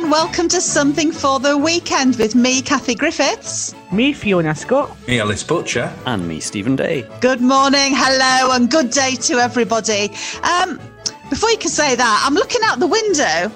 and welcome to Something for the Weekend with me, Kathie Griffiths. Me, Fiona Scott. Me, Ellis Butcher. And me, Stephen Day. Good morning, hello, and good day to everybody. Before you can say that, I'm looking out the window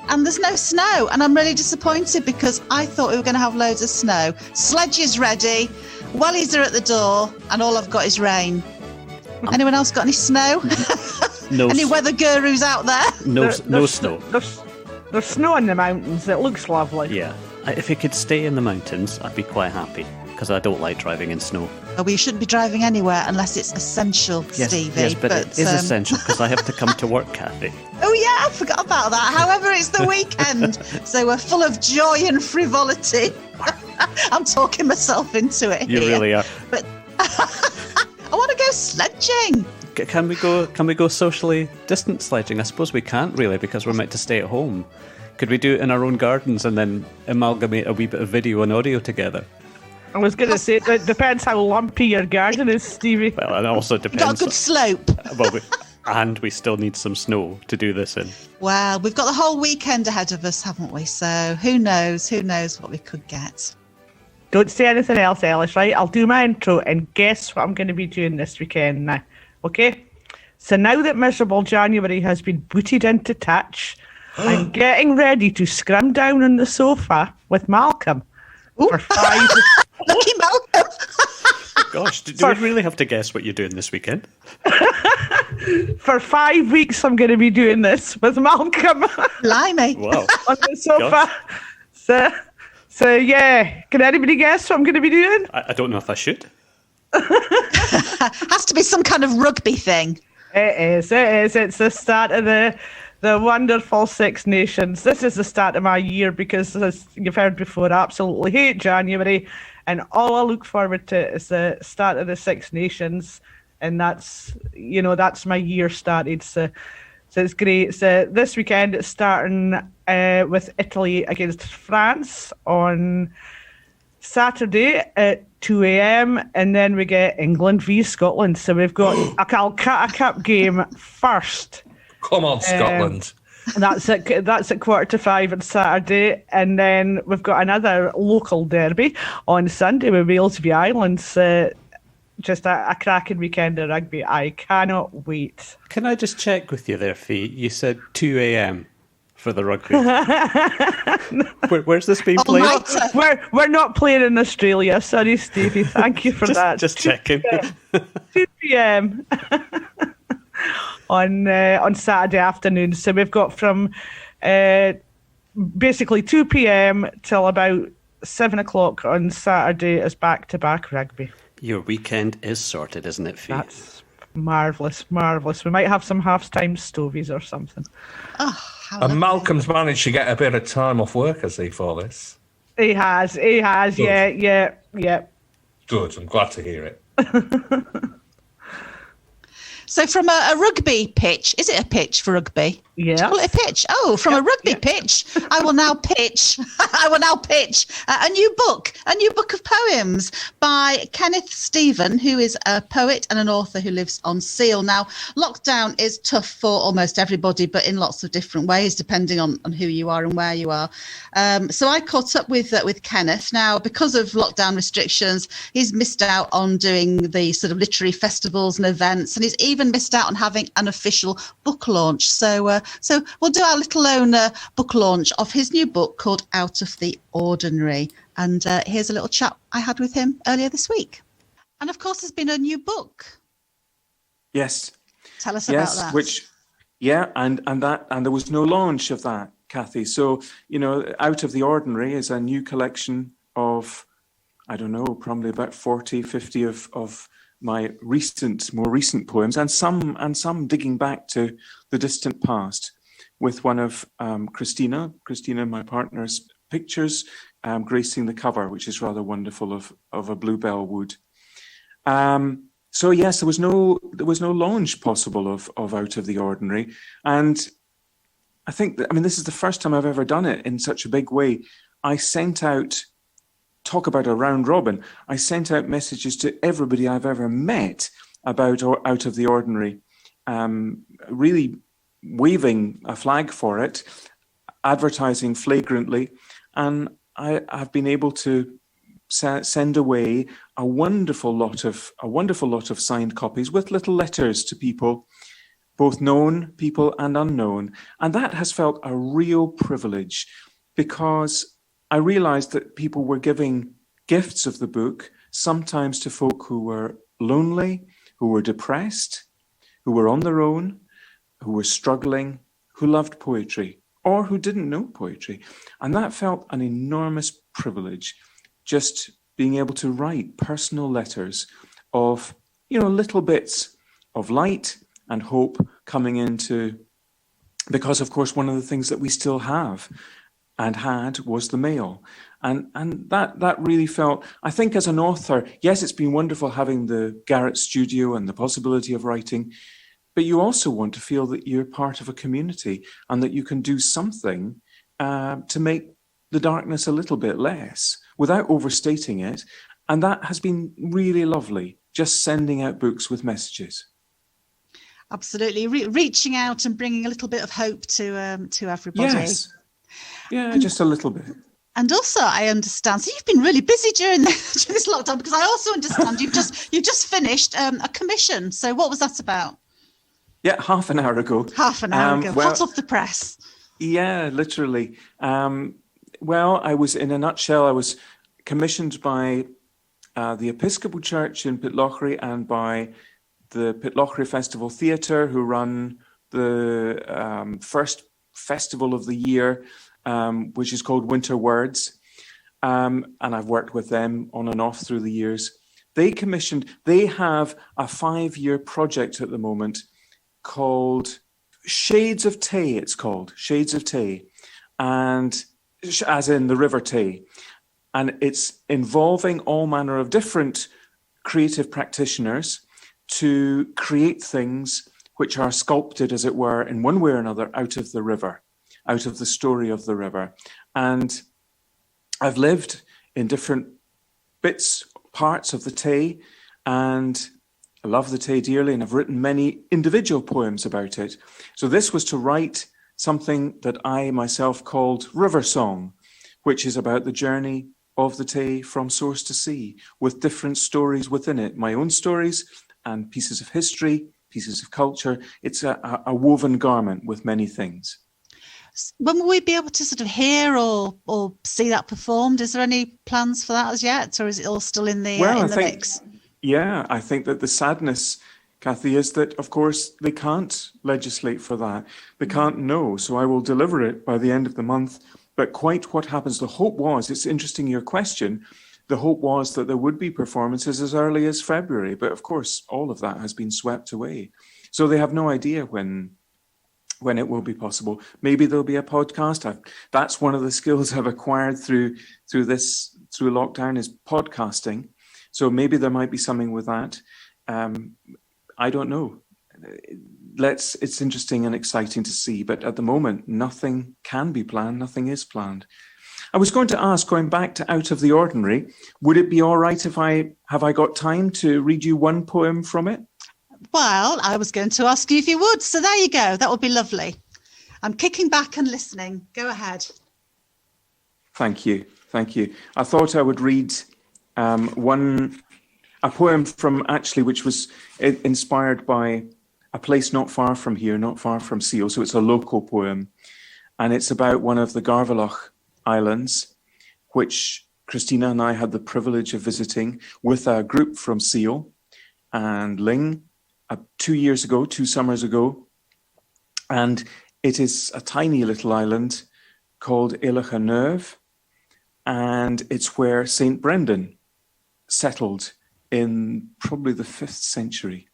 and there's no snow, and I'm really disappointed because I thought we were going to have loads of snow. Sledge is ready, wellies are at the door, and all I've got is rain. Anyone else got any snow? No. Any weather gurus out there? No snow. There's snow in the mountains. It looks lovely. Yeah. If it could stay in the mountains, I'd be quite happy, because I don't like driving in snow. Well, we shouldn't be driving anywhere unless it's essential, Stevie. Yes, but it is essential because I have to come to work, Kathie. Oh, yeah, I forgot about that. However, it's the weekend, so we're full of joy and frivolity. I'm talking myself into it You here. really are. But I want to go sledging. Can we go socially distant sledging? I suppose we can't really because we're meant to stay at home. Could we do it in our own gardens and then amalgamate a wee bit of video and audio together? I was going to say, it depends how lumpy your garden is, Stevie. Well, it also depends. Got a good slope. Well, and we still need some snow to do this in. Well, we've got the whole weekend ahead of us, haven't we? So who knows what we could get. Don't say anything else, Ellis, right? I'll do my intro and guess what I'm going to be doing this weekend now. Okay? So now that miserable January has been booted into touch, I'm getting ready to scrum down on the sofa with Malcolm for 5... Lucky Malcolm. Gosh, do we really have to guess what you're doing this weekend? For 5 weeks, I'm going to be doing this with Malcolm. Blimey. Wow. On the sofa. So yeah, can anybody guess what I'm going to be doing? I don't know if I should. Has to be some kind of rugby thing. It is. It's the start of the wonderful Six Nations. This is the start of my year because, as you've heard before, I absolutely hate January, and all I look forward to is the start of the Six Nations, and that's my year started. So it's great. So this weekend it's starting with Italy against France on Saturday at 2 a.m. and then we get England v Scotland. So we've got a Calcutta Cup game first. Come on, Scotland. That's at 4:45 on Saturday, and then we've got another local derby on Sunday with Wales v Ireland. Just a cracking weekend of rugby. I cannot wait. Can I just check with you there, Fee? You said 2 a.m. for the rugby. Where's this being played? We're not playing in Australia. Sorry, Stevie. Thank you for that. Just checking. 2 p.m. on Saturday afternoon. So we've got from basically 2 p.m. till about 7 o'clock on Saturday as back-to-back rugby. Your weekend is sorted, isn't it, Fee? That's marvellous. We might have some half-time stovies or something. Oh, And Malcolm's managed to get a bit of time off work, has he, for this? He has. Good. Yeah. Good, I'm glad to hear it. So from a rugby pitch, is it a pitch for rugby? Yeah. Call it a pitch. Oh, from a rugby pitch, I will now pitch a new book of poems by Kenneth Stevens, who is a poet and an author who lives on Seil. Now, lockdown is tough for almost everybody, but in lots of different ways, depending on who you are and where you are. So I caught up with Kenneth. Now, because of lockdown restrictions, he's missed out on doing the sort of literary festivals and events, and he's even missed out on having an official book launch. So we'll do our little own book launch of his new book called Out of the Ordinary. And here's a little chat I had with him earlier this week. And of course, there's been a new book. Yes. Tell us about that. And there was no launch of that, Kathie. So, Out of the Ordinary is a new collection of, I don't know, probably about 40, 50 of my more recent poems, and some digging back to the distant past, with one of Christina, my partner's pictures, gracing the cover, which is rather wonderful, of a bluebell wood. So yes, there was no launch possible of Out of the Ordinary, and I think this is the first time I've ever done it in such a big way. I sent out. Talk about a round robin. I sent out messages to everybody I've ever met about Out of the Ordinary, really waving a flag for it. advertising flagrantly, and I've been able to send away a wonderful lot of signed copies with little letters to people, both known people and unknown. And that has felt a real privilege, because I realized that people were giving gifts of the book, sometimes to folk who were lonely, who were depressed, who were on their own, who were struggling, who loved poetry, or who didn't know poetry. And that felt an enormous privilege, just being able to write personal letters of, little bits of light and hope coming into, because of course one of the things that we still have and had was the mail. And that really felt, I think as an author, yes, it's been wonderful having the Garrett studio and the possibility of writing, but you also want to feel that you're part of a community and that you can do something to make the darkness a little bit less without overstating it. And that has been really lovely, just sending out books with messages. Absolutely. Reaching out and bringing a little bit of hope to everybody. Yes. Yeah, just a little bit. And also, I understand. So you've been really busy during this lockdown, because I also understand you've just finished a commission. So what was that about? Yeah, half an hour ago. Half an hour ago. Hot off the press. Yeah, literally. Well, I was, in a nutshell, I was commissioned by the Episcopal Church in Pitlochry and by the Pitlochry Festival Theatre, who run the first festival of the year, which is called Winter Words. And I've worked with them on and off through the years. They have a 5-year project at the moment called Shades of Tay, it's called, Shades of Tay, and as in the River Tay. And it's involving all manner of different creative practitioners to create things which are sculpted, as it were, in one way or another, out of the river, out of the story of the river. And I've lived in different parts of the Tay, and I love the Tay dearly, and I've written many individual poems about it. So this was to write something that I myself called River Song, which is about the journey of the Tay from source to sea, with different stories within it, my own stories and pieces of history, pieces of culture. It's a woven garment with many things. When will we be able to sort of hear or see that performed? Is there any plans for that as yet, or is it all still in the mix? Yeah, I think that the sadness, Kathie, is that, of course, they can't legislate for that. They can't know. So I will deliver it by the end of the month. But quite what happens, the hope was, it's interesting your question, the hope was that there would be performances as early as February. But of course, all of that has been swept away. So they have no idea when it will be possible. Maybe there'll be a podcast. That's one of the skills I've acquired through lockdown, is podcasting. So maybe there might be something with that. I don't know. It's interesting and exciting to see, but at the moment, nothing can be planned. Nothing is planned. I was going to ask, going back to Out of the Ordinary, would it be all right if I got time to read you one poem from it? Well, I was going to ask you if you would. So there you go. That would be lovely. I'm kicking back and listening. Go ahead. Thank you. Thank you. I thought I would read a poem from, actually, which was inspired by a place not far from here, not far from Seil. So it's a local poem. And it's about one of the Garvelach Islands, which Christina and I had the privilege of visiting with a group from Seil and Ling 2 summers ago. And it is a tiny little island called Eileach Neuve, and it's where St. Brendan settled in probably the 5th century.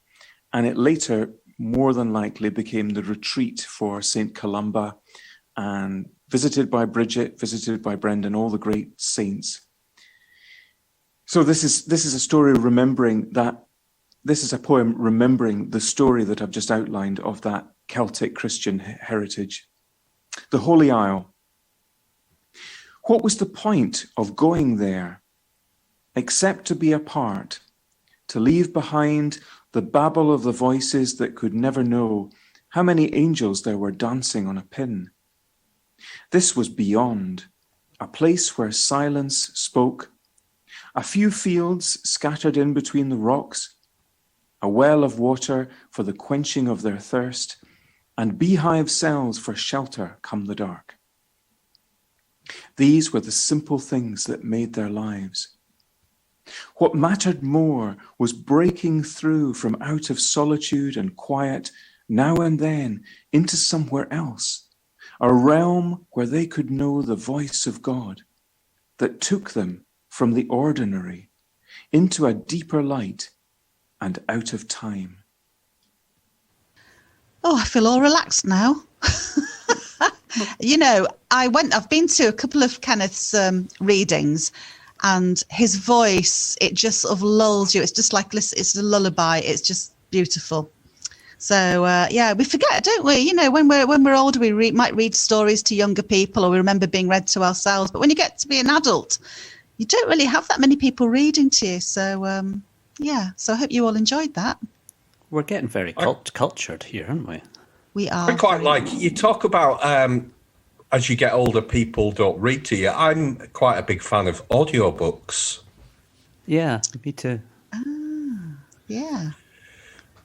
And it later, more than likely, became the retreat for St. Columba, and visited by Bridget, visited by Brendan, all the great saints. So this is a story remembering that. This is a poem remembering the story that I've just outlined of that Celtic Christian heritage. The Holy Isle. What was the point of going there, except to be apart, to leave behind the babble of the voices that could never know how many angels there were dancing on a pin? This was beyond, a place where silence spoke, a few fields scattered in between the rocks, a well of water for the quenching of their thirst, and beehive cells for shelter come the dark. These were the simple things that made their lives. What mattered more was breaking through from out of solitude and quiet now and then into somewhere else, a realm where they could know the voice of God that took them from the ordinary into a deeper light and out of time. Oh, I feel all relaxed now. You know, I've been to a couple of Kenneth's readings, and his voice, it just sort of lulls you. It's just like, listen, it's a lullaby. It's just beautiful. So, yeah, we forget, don't we? You know, when we're older, we might read stories to younger people, or we remember being read to ourselves. But when you get to be an adult, you don't really have that many people reading to you. So, yeah, so I hope you all enjoyed that. We're getting very cultured here, aren't we? We are. I quite like, you talk about as you get older, people don't read to you. I'm quite a big fan of audiobooks. Yeah, me too. Yeah.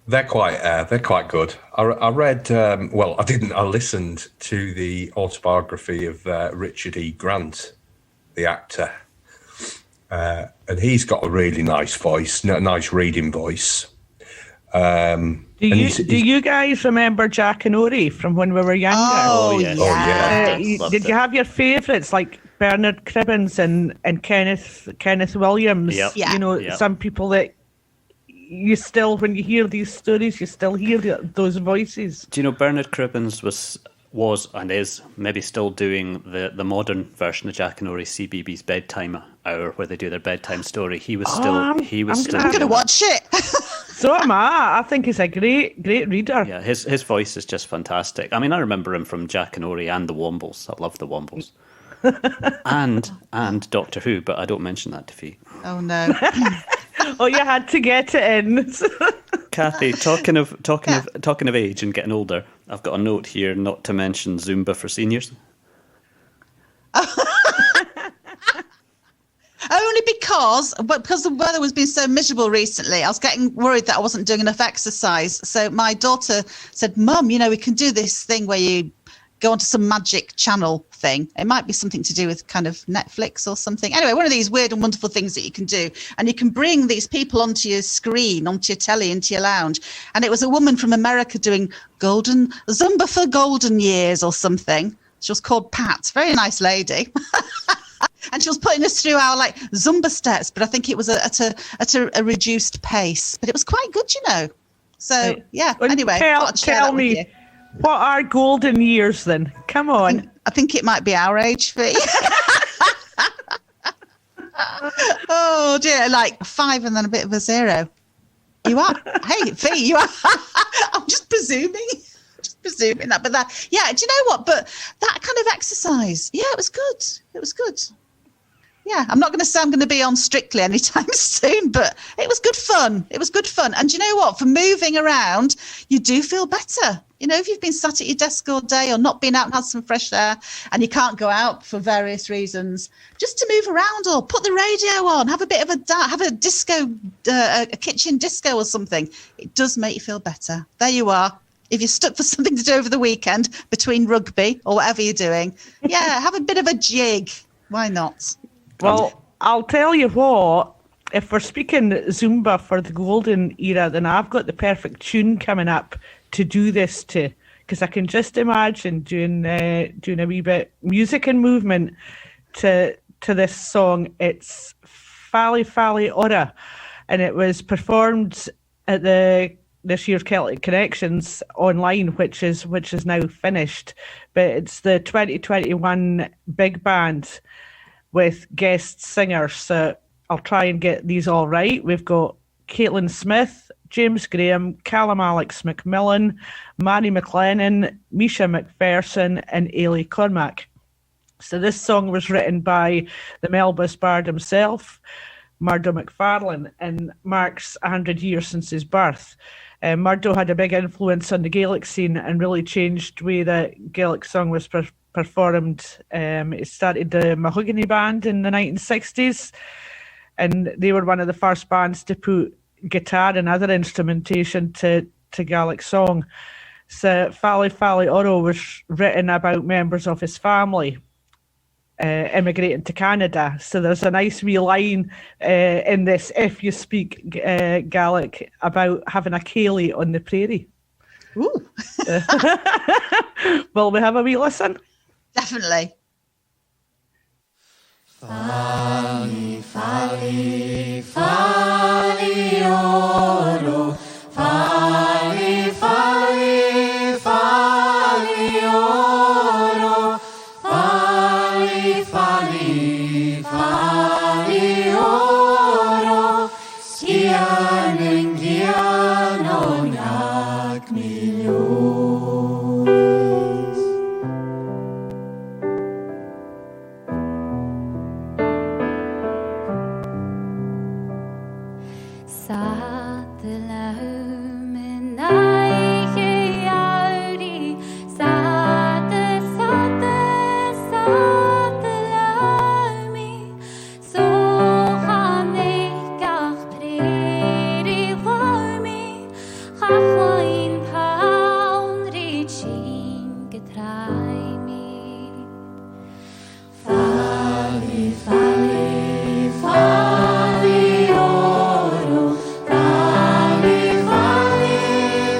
They're quite good. I read, I listened to the autobiography of Richard E. Grant, the actor. And he's got a really nice voice, a nice reading voice. Do you guys remember Jack and Ori from when we were younger? Oh, yes. Oh, yeah. Did you have your favourites like Bernard Cribbins and Kenneth Williams? Yep. Yeah. You know, Yep. some people that you still, when you hear these stories, you still hear those voices. Do you know Bernard Cribbins was and is maybe still doing the modern version of Jack and Ori CBeebies bedtime hour where they do their bedtime story? He was still. I'm I'm going to watch it. So am I. I think he's a great reader. Yeah, his voice is just fantastic. I mean, I remember him from Jack and Ori and the Wombles. I love the Wombles. and Doctor Who, but I don't mention that to Fee. Oh, no. Oh, you had to get it in. Kathie, talking of age and getting older, I've got a note here not to mention Zumba for seniors. Only because the weather has been so miserable recently, I was getting worried that I wasn't doing enough exercise. So my daughter said, Mum, you know, we can do this thing where you go onto some magic channel thing. It might be something to do with kind of Netflix or something. Anyway, one of these weird and wonderful things that you can do. And you can bring these people onto your screen, onto your telly, into your lounge. And it was a woman from America doing Zumba for golden years or something. She was called Pat. Very nice lady. And she was putting us through our like Zumba steps, but I think it was at a reduced pace. But it was quite good, you know. So, yeah, anyway. Tell me, what are golden years then? Come on. I think it might be our age, Fee. Oh, dear, like 5 and then a bit of a 0. You are? Hey, Fee, you are? I'm just presuming. That. But that, yeah, do you know what? But that kind of exercise, yeah, it was good. It was good. Yeah, I'm not going to say I'm going to be on Strictly anytime soon, but it was good fun. And you know what? For moving around, you do feel better. You know, if you've been sat at your desk all day or not been out and had some fresh air and you can't go out for various reasons, just to move around or put the radio on, have a bit of have a disco, a kitchen disco or something. It does make you feel better. There you are. If you're stuck for something to do over the weekend between rugby or whatever you're doing, yeah, have a bit of a jig. Why not? Well, I'll tell you what, if we're speaking Zumba for the golden era, then I've got the perfect tune coming up to do this to, because I can just imagine doing a wee bit music and movement to this song. It's Fally Fally Ora, and it was performed at this year's Celtic Connections online, which is now finished. But it's the 2021 big band with guest singers. So I'll try and get these all right. We've got Caitlin Smith, James Graham, Callum Alex McMillan, Manny McLennan, Misha McPherson, and Ailey Cormac. So this song was written by the Melbus Bard himself, Murdo McFarlane, and marks 100 years since his birth. Murdo had a big influence on the Gaelic scene and really changed the way that Gaelic song was performed. He started the Mahogany Band in the 1960s, and they were one of the first bands to put guitar and other instrumentation to Gaelic song. So Fally Fally Oro was written about members of his family immigrating to Canada. So there's a nice wee line in this, if you speak Gaelic, about having a céilí on the prairie. Ooh. Will we have a wee listen? Definitely. Fally, fally, fally, oro. Fally, fally, fally, oro. Fally, fally, fally, oro. Skianen gian on jak miljoens. Satt de laum in eiche jauri. Satte laumi. Så han ik ach preri laumi. Chachlein paun riching getraimi. Fally, fally, fally, oro. Fally, fally,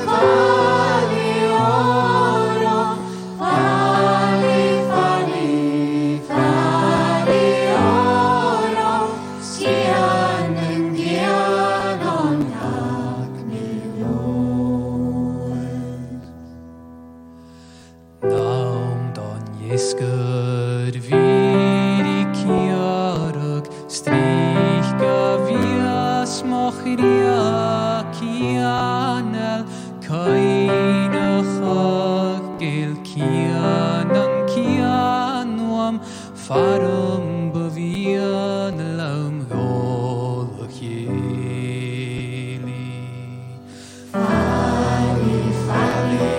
fally, oro. Fally, fally, fally, oro. Skianen gian on jak miljoens. Naum don jeskur viri kiarug strich gavias mochria kianel kaina chagil kianan kianuam farum bavian laum holacheli. Fally, fally,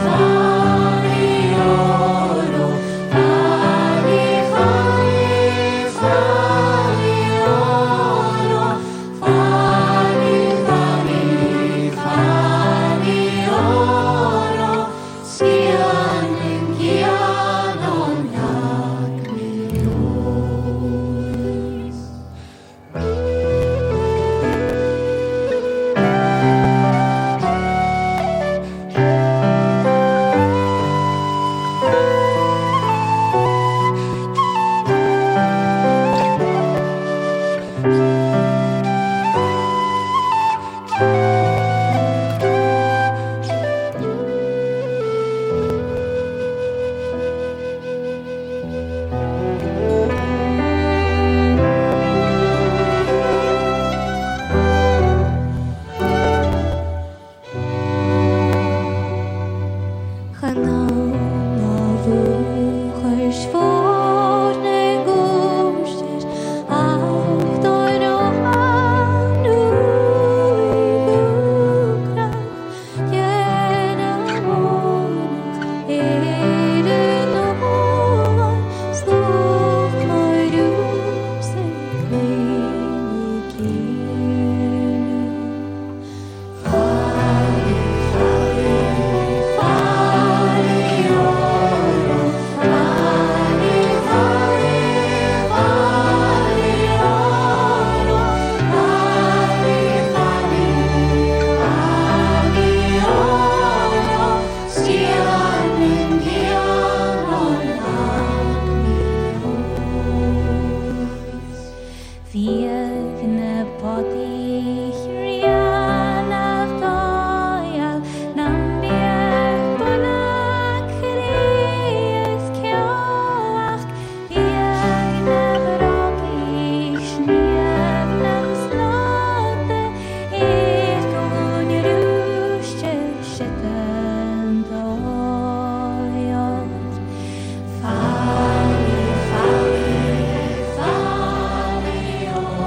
fally, oro. Fally, fally, fally, oro. Fally, fally, fally, oro. Skianen gian on jak miljoens.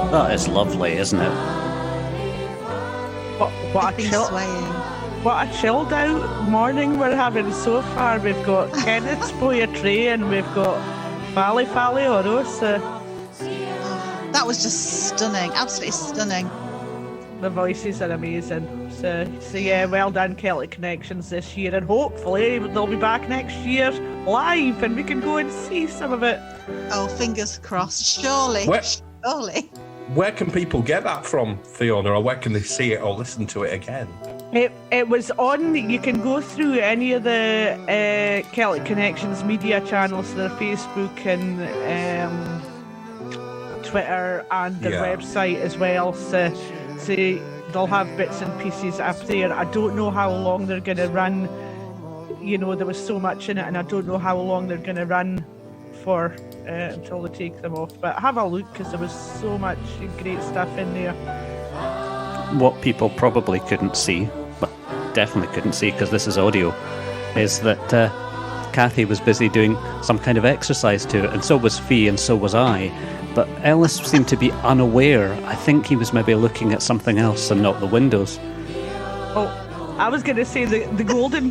That is lovely, isn't it? What a Been chill. swaying. What a chilled out morning we're having so far. We've got Kenneth's poetry and we've got Fally Fally Oro. So That was just stunning, absolutely stunning. the voices are amazing. So yeah, well done, Celtic Connections this year, and hopefully they'll be back next year live and we can go and see some of it. Oh, fingers crossed. Surely. Surely. Where can people get that from, Fiona, or where can they see it or listen to it again? It was on. You can go through any of the Celtic Connections media channels, their Facebook and Twitter and their website as well. So they'll have bits and pieces up there. I don't know how long they're going to run. You know, there was so much in it, and I don't know how long they're going to run for until they take them off. But have a look, because there was so much great stuff in there. What people probably couldn't see, but definitely couldn't see because this is audio, is that Kathie was busy doing some kind of exercise to it, and so was Fee, and so was I. But Ellis seemed to be unaware. I think he was maybe looking at something else and not the windows. Oh, I was going to say the Golden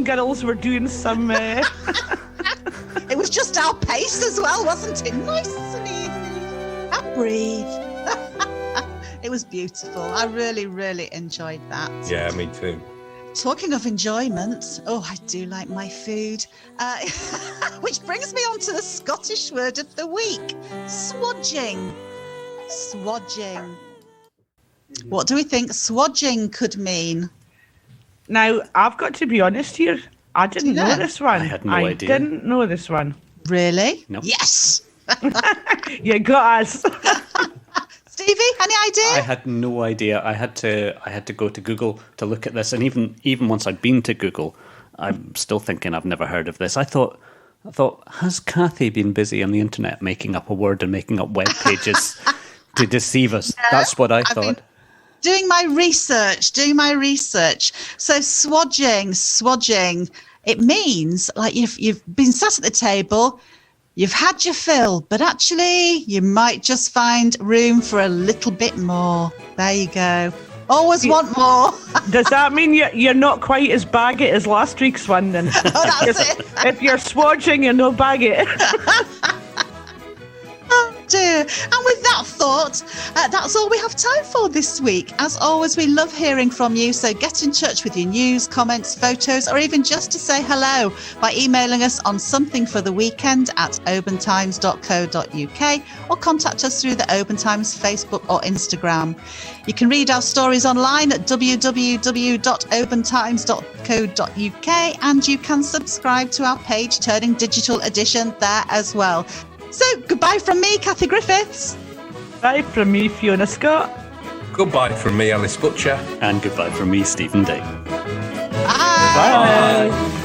Girls were doing some. It was just our pace as well, wasn't it? Nice and easy. And breathe. It was beautiful. I really, really enjoyed that. Yeah, me too. Talking of enjoyment, I do like my food. Which brings me on to the Scottish word of the week. Swodging. Swodging. What do we think swodging could mean? Now, I've got to be honest here. I didn't know this one. I had no idea. Didn't know this one. Really? No. Yes. You got us. Stevie, any idea? I had no idea. I had to go to Google to look at this, and even once I'd been to Google, I'm still thinking I've never heard of this. I thought, has Kathie been busy on the internet making up a word and making up web pages to deceive us? Yeah, That's what I thought. Doing my research. So swodging, it means like you've been sat at the table, you've had your fill, but actually you might just find room for a little bit more. There you go. Always want more. Does that mean you're not quite as baggy as last week's one then? Oh, that's it. If you're swodging, you're no baggy. Oh dear. And with that thought, that's all we have time for this week. As always, we love hearing from you, so get in touch with your news, comments, photos, or even just to say hello by emailing us on somethingfortheweekend@obantimes.co.uk or contact us through the Oban Times Facebook or Instagram. You can read our stories online at www.obantimes.co.uk, and you can subscribe to our page, Turning Digital Edition, there as well. So, goodbye from me, Kathie Griffiths. Bye from me, Fiona Scott. Goodbye from me, Alice Butcher. And goodbye from me, Stephen Day. Bye. Bye.